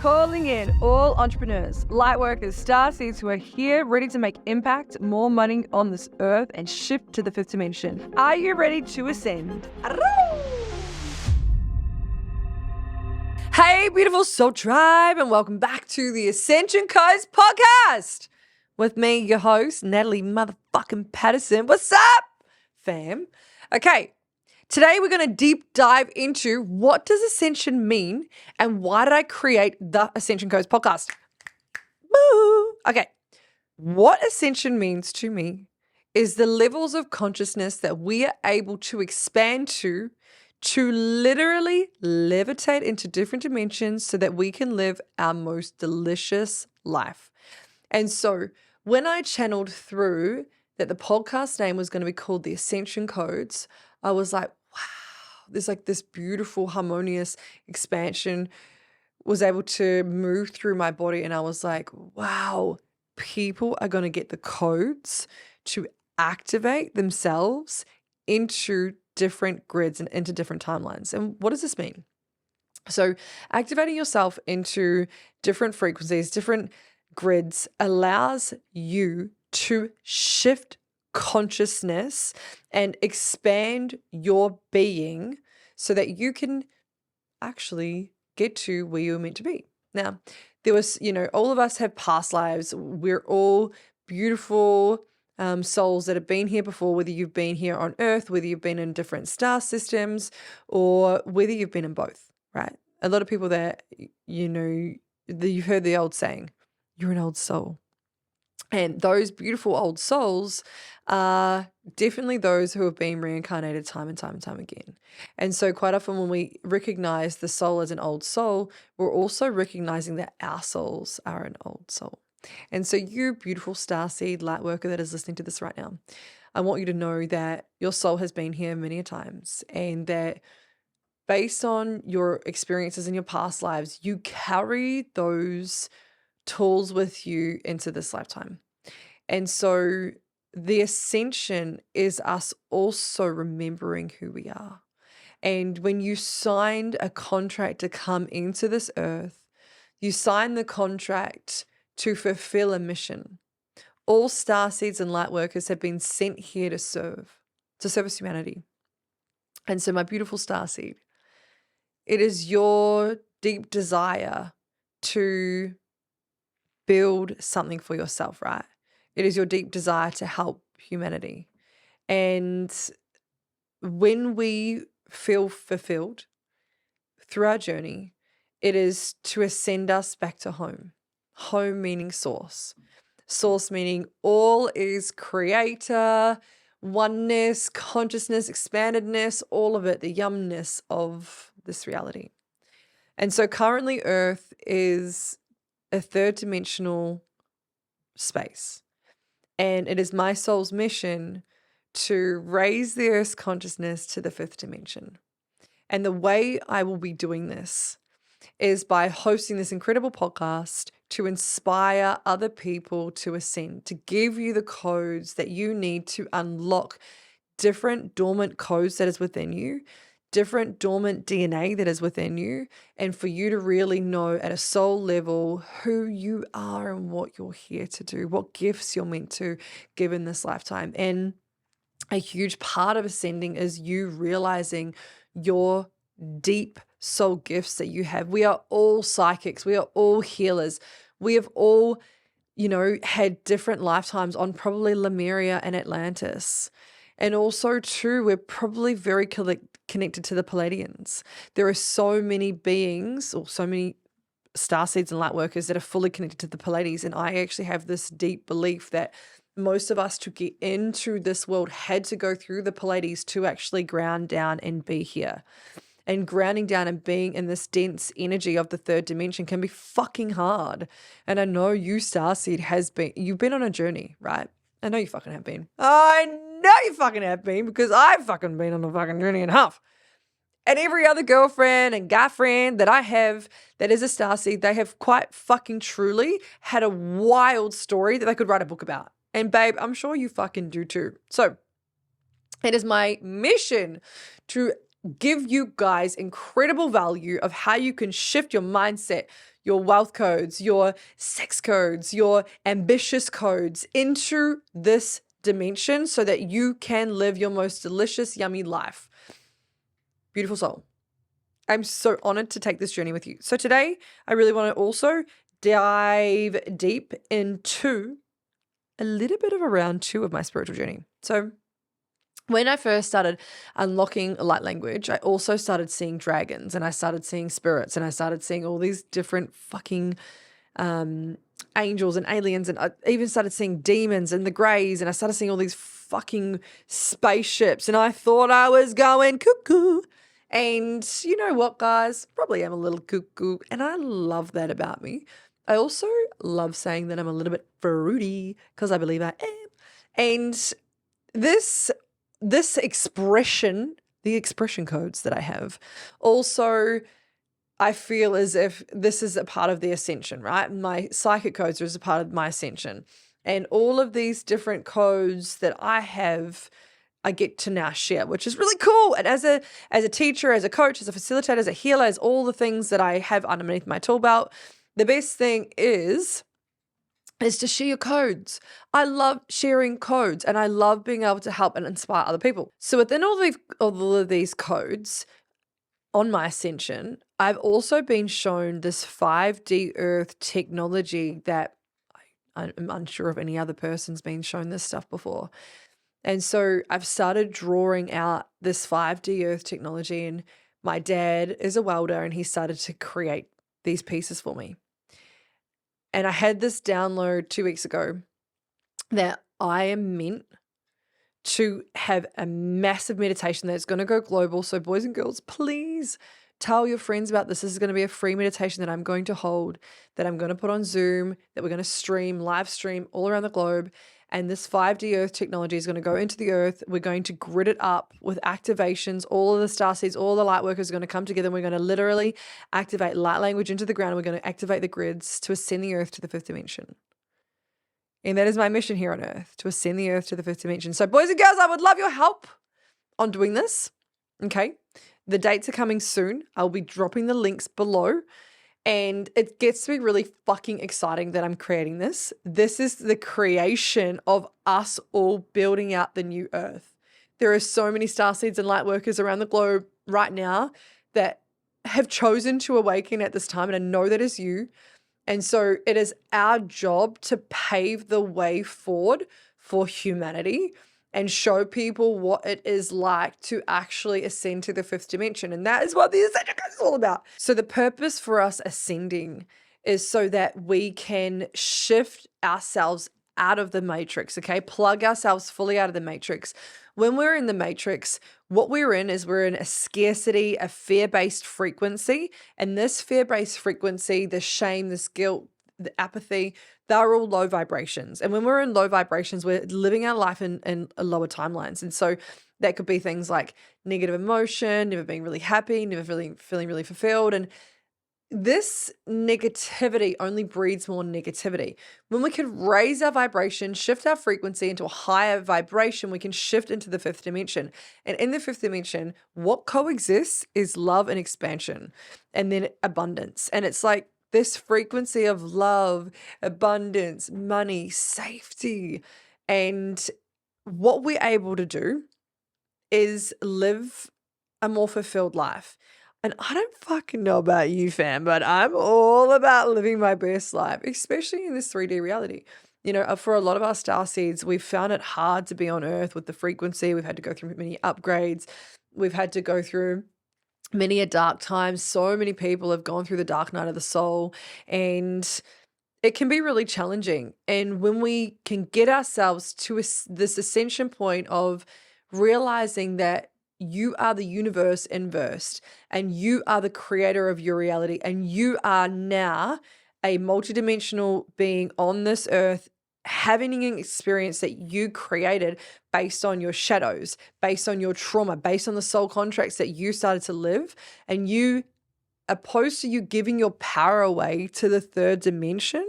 calling in all entrepreneurs, light workers, star seeds who are here ready to make impact, more money on this earth, and shift to the fifth dimension. Are you ready to ascend? Hey, beautiful soul tribe, and welcome back to the Ascension Codes podcast with me, your host, Natalie motherfucking Paterson. What's up, fam? Okay. Today, we're going to deep dive into what does ascension mean and why did I create the Ascension Codes podcast? Woo! Okay. What ascension means to me is the levels of consciousness that we are able to expand to literally levitate into different dimensions so that we can live our most delicious life. And so when I channeled through that the podcast name was going to be called the Ascension Codes, I was like, wow, there's like this beautiful, harmonious expansion was able to move through my body. And I was like, wow, people are going to get the codes to activate themselves into different grids and into different timelines. And what does this mean? So activating yourself into different frequencies, different grids allows you to shift consciousness and expand your being so that you can actually get to where you're meant to be. Now, there was, all of us have past lives. We're all beautiful souls that have been here before, whether you've been here on Earth, whether you've been in different star systems, or whether you've been in both, right? A lot of people that, you've heard the old saying, you're an old soul. And those beautiful old souls are definitely those who have been reincarnated time and time and time again. And so quite often when we recognize the soul as an old soul, we're also recognizing that our souls are an old soul. And so you beautiful starseed light worker that is listening to this right now, I want you to know that your soul has been here many a times and that based on your experiences in your past lives, you carry those tools with you into this lifetime. And so the ascension is us also remembering who we are. And when you signed a contract to come into this earth, you signed the contract to fulfill a mission. All starseeds and light workers have been sent here to service humanity. And so my beautiful starseed, it is your deep desire to build something for yourself, right? It is your deep desire to help humanity. And when we feel fulfilled through our journey, it is to ascend us back to home. Home meaning source. Source meaning all is creator, oneness, consciousness, expandedness, all of it, the yumness of this reality. And so currently Earth is a third dimensional space. And it is my soul's mission to raise the Earth's consciousness to the fifth dimension. And the way I will be doing this is by hosting this incredible podcast to inspire other people to ascend, to give you the codes that you need to unlock different dormant codes that is within you, different dormant DNA that is within you, and for you to really know at a soul level who you are and what you're here to do, what gifts you're meant to give in this lifetime. And a huge part of ascending is you realizing your deep soul gifts that you have. We are all psychics. We are all healers. We have all, had different lifetimes on probably Lemuria and Atlantis. And also too, we're probably very connected to the Palladians. There are so many beings or so many starseeds and light workers that are fully connected to the Pallades. And I actually have this deep belief that most of us to get into this world had to go through the Pallades to actually ground down and be here. And grounding down and being in this dense energy of the third dimension can be fucking hard. And I know you starseed you've been on a journey, right? I know you fucking have been. I know you fucking have been because I've fucking been on a fucking journey and a half. And every other girlfriend and guy friend that I have that is a starseed, they have quite fucking truly had a wild story that they could write a book about. And babe, I'm sure you fucking do too. So it is my mission to give you guys incredible value of how you can shift your mindset, your wealth codes, your sex codes, your ambitious codes into this dimension so that you can live your most delicious, yummy life. Beautiful soul. I'm so honored to take this journey with you. So today, I really want to also dive deep into a little bit of a round 2 of my spiritual journey. So when I first started unlocking light language, I also started seeing dragons, and I started seeing spirits, and I started seeing all these different fucking angels and aliens, and I even started seeing demons and the greys, and I started seeing all these fucking spaceships, and I thought I was going cuckoo. And you know what, guys? Probably am a little cuckoo, and I love that about me. I also love saying that I'm a little bit fruity because I believe I am. And this expression, the expression codes that I have, also I feel as if this is a part of the ascension, right? My psychic codes are a part of my ascension. And all of these different codes that I have, I get to now share, which is really cool. And as a teacher, as a coach, as a facilitator, as a healer, as all the things that I have underneath my tool belt, the best thing is to share your codes. I love sharing codes, and I love being able to help and inspire other people. So within all of these codes on my ascension, I've also been shown this 5D Earth technology that I'm unsure if any other person's been shown this stuff before. And so I've started drawing out this 5D Earth technology, and my dad is a welder, and he started to create these pieces for me. And I had this download 2 weeks ago that I am meant to have a massive meditation that's going to go global. So boys and girls, please tell your friends about this. This is going to be a free meditation that I'm going to hold, that I'm going to put on Zoom, that we're going to stream, live stream all around the globe. And this 5D Earth technology is going to go into the earth. We're going to grid it up with activations. All of the starseeds, all the light workers are going to come together. And we're going to literally activate light language into the ground. And we're going to activate the grids to ascend the earth to the 5th dimension. And that is my mission here on earth, to ascend the earth to the 5th dimension. So boys and girls, I would love your help on doing this. Okay. The dates are coming soon. I'll be dropping the links below. And it gets to be really fucking exciting that I'm creating this. This is the creation of us all building out the new earth. There are so many starseeds and light workers around the globe right now that have chosen to awaken at this time. And I know that is you. And so it is our job to pave the way forward for humanity and show people what it is like to actually ascend to the 5th dimension. And that is what the Ascension Codes is all about. So the purpose for us ascending is so that we can shift ourselves out of the matrix, okay? Plug ourselves fully out of the matrix. When we're in the matrix, what we're in a scarcity, a fear-based frequency. And this fear-based frequency, the shame, this guilt, the apathy, they're all low vibrations. And when we're in low vibrations, we're living our life in lower timelines. And so that could be things like negative emotion, never being really happy, never feeling really fulfilled. And this negativity only breeds more negativity. When we can raise our vibration, shift our frequency into a higher vibration, we can shift into the 5th dimension. And in the 5th dimension, what coexists is love and expansion, and then abundance. And it's like this frequency of love, abundance, money, safety. And what we're able to do is live a more fulfilled life. And I don't fucking know about you, fam, but I'm all about living my best life, especially in this 3D reality. You know, for a lot of our starseeds, we've found it hard to be on Earth with the frequency. We've had to go through many upgrades. We've had to go through many a dark time. So many people have gone through the dark night of the soul, and it can be really challenging. And when we can get ourselves to this ascension point of realizing that you are the universe inversed, and you are the creator of your reality, and you are now a multidimensional being on this earth, having an experience that you created based on your shadows, based on your trauma, based on the soul contracts that you started to live, and you opposed to you giving your power away to the third dimension,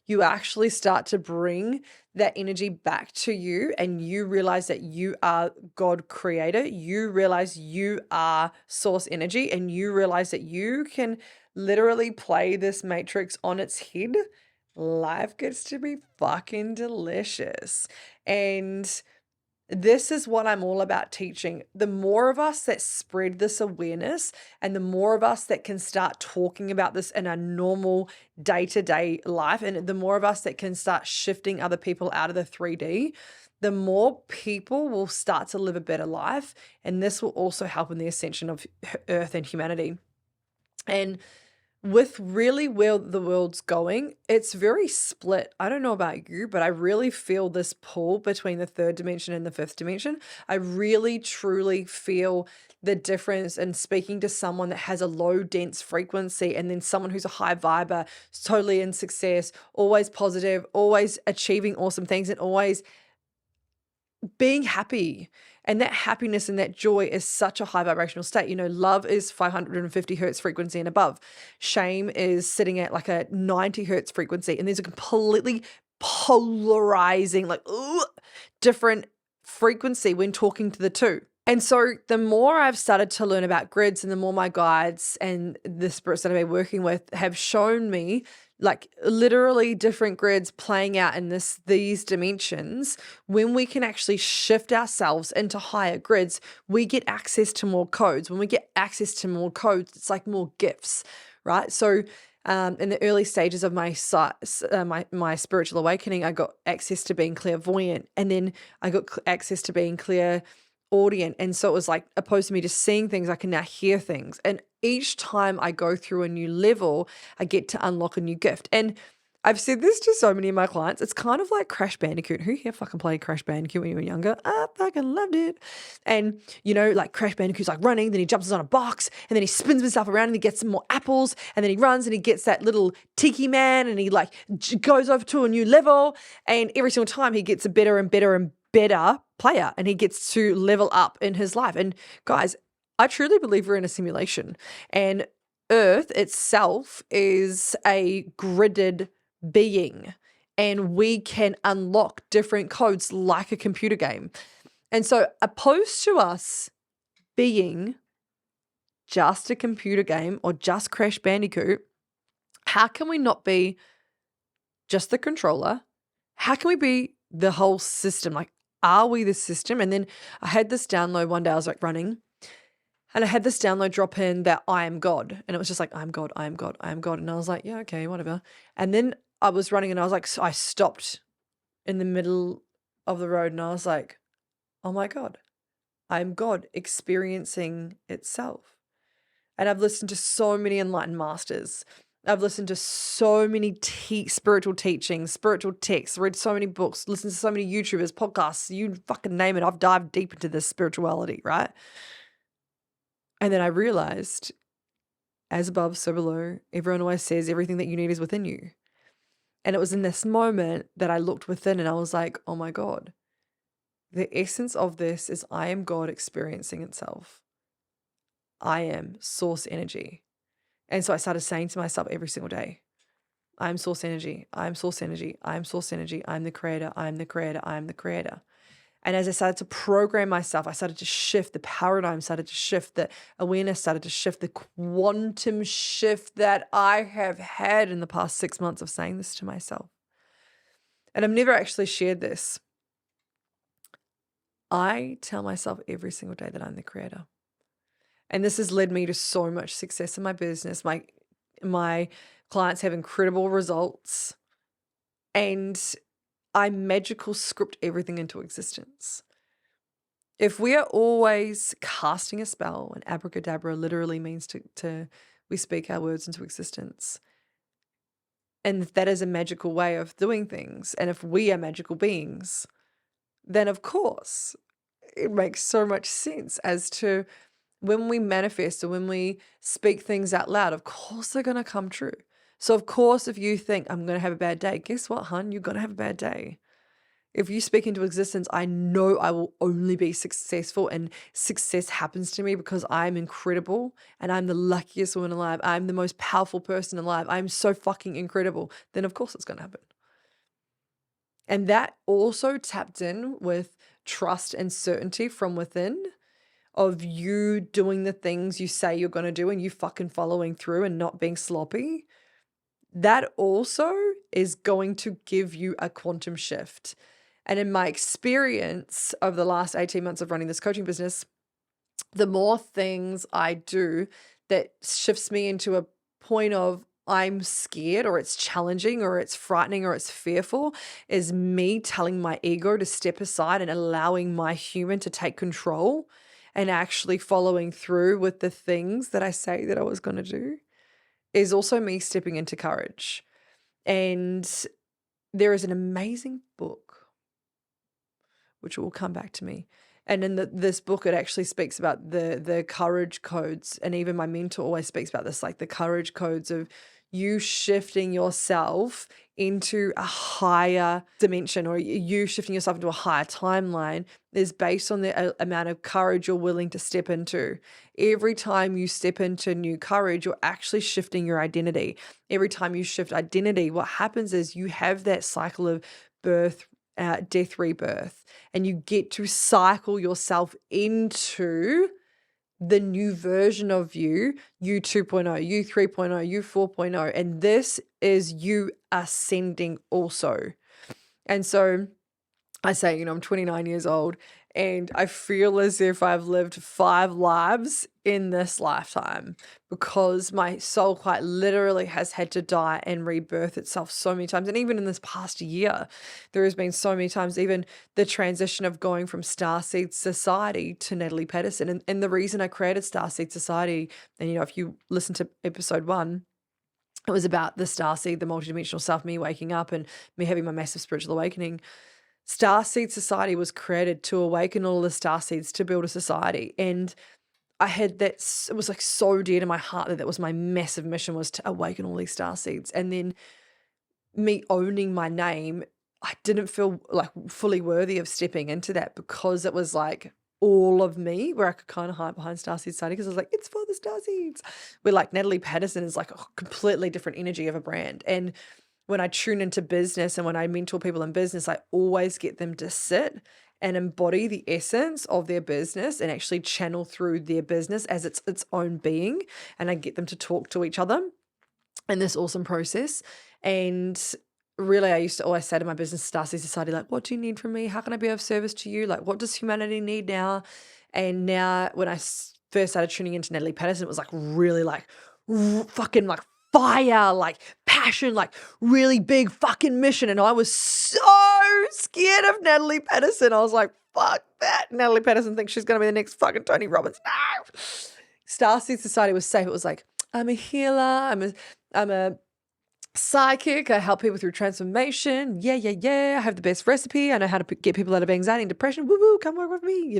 you actually start to bring that energy back to you, and you realize that you are God creator. You realize you are source energy, and you realize that you can literally play this matrix on its head. Life gets to be fucking delicious. And this is what I'm all about teaching. The more of us that spread this awareness, and the more of us that can start talking about this in our normal day-to-day life, and the more of us that can start shifting other people out of the 3D, the more people will start to live a better life. And this will also help in the ascension of Earth and humanity. And with really where the world's going, it's very split. I don't know about you, but I really feel this pull between the third dimension and the fifth dimension. I really, truly feel the difference in speaking to someone that has a low, dense frequency, and then someone who's a high viber, totally in success, always positive, always achieving awesome things, and always being happy. And that happiness and that joy is such a high vibrational state. You know, love is 550 hertz frequency and above. Shame is sitting at like a 90 hertz frequency. And there's a completely polarizing, like, different frequency when talking to the two. And so the more I've started to learn about grids, and the more my guides and the spirits that I've been working with have shown me, like, literally different grids playing out in these dimensions, when we can actually shift ourselves into higher grids, we get access to more codes. When we get access to more codes, it's like more gifts, right? So in the early stages of my spiritual awakening, I got access to being clairvoyant, and then I got access to being clairaudient. And so it was like, opposed to me just seeing things, I can now hear things. And each time I go through a new level, I get to unlock a new gift. And I've said this to so many of my clients. It's kind of like Crash Bandicoot. Who here fucking played Crash Bandicoot when you were younger? I fucking loved it. And, you know, like Crash Bandicoot's like running, then he jumps on a box, and then he spins himself around and he gets some more apples, and then he runs and he gets that little tiki man, and he like goes over to a new level, and every single time he gets a better and better and better player, and he gets to level up in his life. And guys, I truly believe we're in a simulation, and Earth itself is a gridded being, and we can unlock different codes like a computer game. And so, opposed to us being just a computer game or just Crash Bandicoot, how can we not be just the controller? How can we be the whole system? Like, are we the system? And then I had this download one day. I was like running, and I had this download drop in that I am God. And it was just like, I'm God, I am God, I am God. And I was like, yeah, okay, whatever. And then I was running, and I was like, so I stopped in the middle of the road, and I was like, oh my God, I'm God experiencing itself. And I've listened to so many enlightened masters. I've listened to so many spiritual teachings, spiritual texts, read so many books, listened to so many YouTubers, podcasts, you fucking name it. I've dived deep into this spirituality, right? And then I realized, as above, so below, everyone always says everything that you need is within you. And it was in this moment that I looked within, and I was like, oh my God, the essence of this is I am God experiencing itself. I am source energy. And so I started saying to myself every single day, I am source energy. I am source energy. I am source energy. I am the creator. I am the creator. I am the creator. And as I started to program myself, I started to shift, the paradigm started to shift, the awareness started to shift, the quantum shift that I have had in the past 6 months of saying this to myself. And I've never actually shared this. I tell myself every single day that I'm the creator. And this has led me to so much success in my business. My clients have incredible results, and I magical script everything into existence. If we are always casting a spell, and abracadabra literally means we speak our words into existence. And if that is a magical way of doing things, and if we are magical beings, then of course it makes so much sense as to when we manifest or when we speak things out loud, of course they're going to come true. So of course, if you think I'm going to have a bad day, guess what, hun? You're going to have a bad day. If you speak into existence, I know I will only be successful, and success happens to me because I'm incredible and I'm the luckiest woman alive. I'm the most powerful person alive. I'm so fucking incredible. Then of course it's going to happen. And that also tapped in with trust and certainty from within of you doing the things you say you're going to do and you fucking following through and not being sloppy. That also is going to give you a quantum shift. And in my experience over the last 18 months of running this coaching business, the more things I do that shifts me into a point of I'm scared or it's challenging or it's frightening or it's fearful is me telling my ego to step aside and allowing my human to take control and actually following through with the things that I say that I was going to do is also me stepping into courage. And there is an amazing book which will come back to me. And in this book, it actually speaks about the courage codes. And even my mentor always speaks about this, like the courage codes of you shifting yourself into a higher dimension, or you shifting yourself into a higher timeline is based on the amount of courage you're willing to step into. Every time you step into new courage, you're actually shifting your identity. Every time you shift identity, what happens is you have that cycle of birth, death, rebirth, and you get to cycle yourself into the new version of you 2.0, you 3.0, you 4.0, and this is you ascending also. And so I say, I'm 29 years old and I feel as if I've lived 5 lives in this lifetime because my soul quite literally has had to die and rebirth itself so many times. And even in this past year, there has been so many times, even the transition of going from Starseed Society to Natalie Paterson. And the reason I created Starseed Society, and if you listen to episode 1, it was about the starseed, the multidimensional self, me waking up and me having my massive spiritual awakening. Starseed Society was created to awaken all the starseeds to build a society. And I had that, it was like so dear to my heart that was my massive mission, was to awaken all these starseeds. And then me owning my name, I didn't feel like fully worthy of stepping into that because it was like all of me, where I could kind of hide behind Starseed Society because I was like, it's for the starseeds. Where like Natalie Paterson is like a completely different energy of a brand. And when I tune into business and when I mentor people in business, I always get them to sit and embody the essence of their business and actually channel through their business as its own being. And I get them to talk to each other in this awesome process. And really, I used to always say to my business, Starseed Society, like, what do you need from me? How can I be of service to you? Like, what does humanity need now? And now when I first started tuning into Natalie Paterson, it was like really like fucking like fire, like passion, like really big fucking mission. And I was so scared of Natalie Paterson. I was like, fuck that. Natalie Paterson thinks she's going to be the next fucking Tony Robbins. No. Starseed Society was safe. It was like, I'm a healer. I'm a psychic. I help people through transformation. Yeah. I have the best recipe. I know how to get people out of anxiety and depression. Woo woo, come work with me,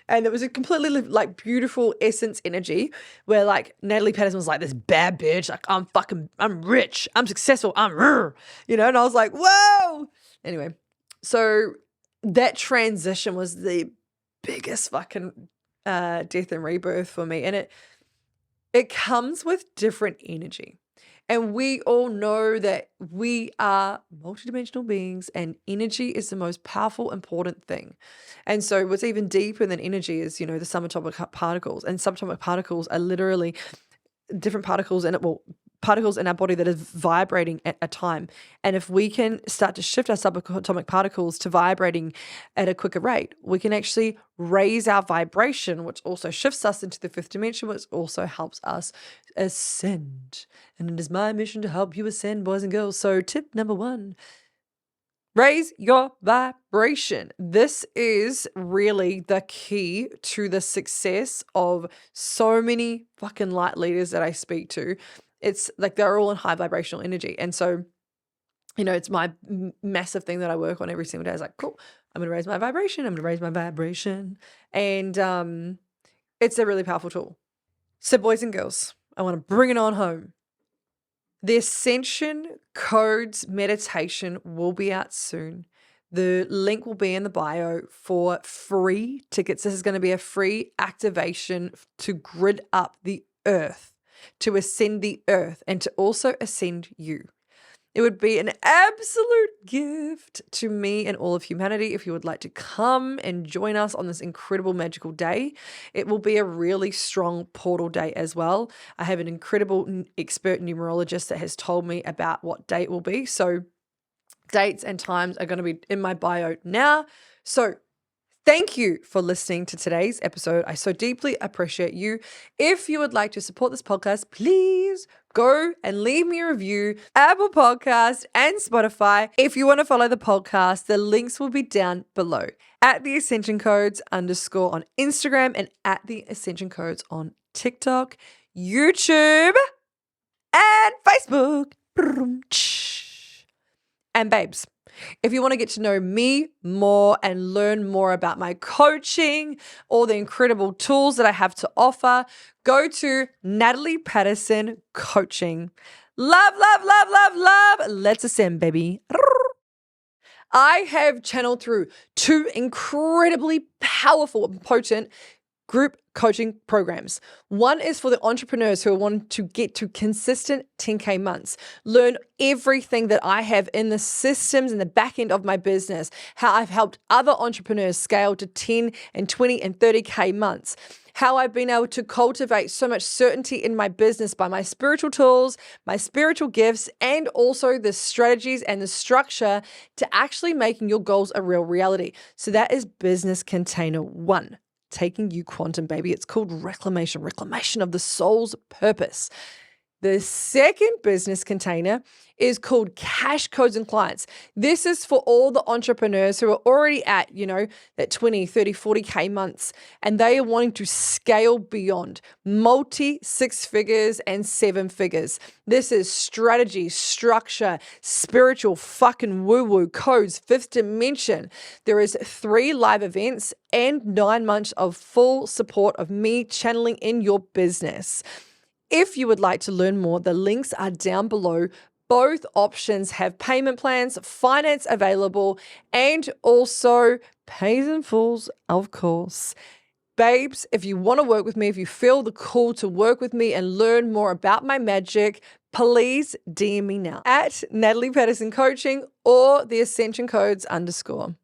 And it was a completely like beautiful essence energy where like Natalie Paterson was like this bad bitch. Like I'm rich. I'm successful. and I was like, whoa. Anyway, so that transition was the biggest fucking death and rebirth for me. And it comes with different energy. And we all know that we are multidimensional beings and energy is the most powerful, important thing. And so what's even deeper than energy is, the subatomic particles. And subatomic particles are literally different particles particles in our body that is vibrating at a time. And if we can start to shift our subatomic particles to vibrating at a quicker rate, we can actually raise our vibration, which also shifts us into the 5th dimension, which also helps us ascend. And it is my mission to help you ascend, boys and girls. So tip number 1, raise your vibration. This is really the key to the success of so many fucking light leaders that I speak to. It's like they're all in high vibrational energy. And so, it's my massive thing that I work on every single day. It's like, cool, I'm going to raise my vibration. I'm going to raise my vibration. And it's a really powerful tool. So boys and girls, I want to bring it on home. The Ascension Codes meditation will be out soon. The link will be in the bio for free tickets. This is going to be a free activation to grid up the earth, to ascend the earth, and to also ascend you. It would be an absolute gift to me and all of humanity if you would like to come and join us on this incredible magical day. It will be a really strong portal day as well. I have an incredible expert numerologist that has told me about what day it will be. So dates and times are going to be in my bio now. So thank you for listening to today's episode. I so deeply appreciate you. If you would like to support this podcast, please go and leave me a review, Apple Podcast and Spotify. If you want to follow the podcast, the links will be down below at the Ascension Codes _ on Instagram and at the Ascension Codes on TikTok, YouTube, and Facebook. And babes, if you want to get to know me more and learn more about my coaching, all the incredible tools that I have to offer, go to Natalie Paterson Coaching. Love, love, love, love, love. Let's ascend, baby. I have channeled through 2 incredibly powerful and potent group coaching programs. One is for the entrepreneurs who want to get to consistent 10K months, learn everything that I have in the systems in the back end of my business, how I've helped other entrepreneurs scale to 10 and 20 and 30K months, how I've been able to cultivate so much certainty in my business by my spiritual tools, my spiritual gifts, and also the strategies and the structure to actually making your goals a real reality. So that is business container 1. Taking you quantum, baby. It's called reclamation of the soul's purpose. The second business container is called Cash Codes and Clients. This is for all the entrepreneurs who are already at, that 20, 30, 40K months, and they are wanting to scale beyond multi 6 figures and 7 figures. This is strategy, structure, spiritual fucking woo-woo codes, 5th dimension. There is 3 live events and 9 months of full support of me channeling in your business. If you would like to learn more, the links are down below. Both options have payment plans, finance available, and also pays in fulls, of course. Babes, if you want to work with me, if you feel the call to work with me and learn more about my magic, please DM me now at Natalie Paterson Coaching or the Ascension Codes _.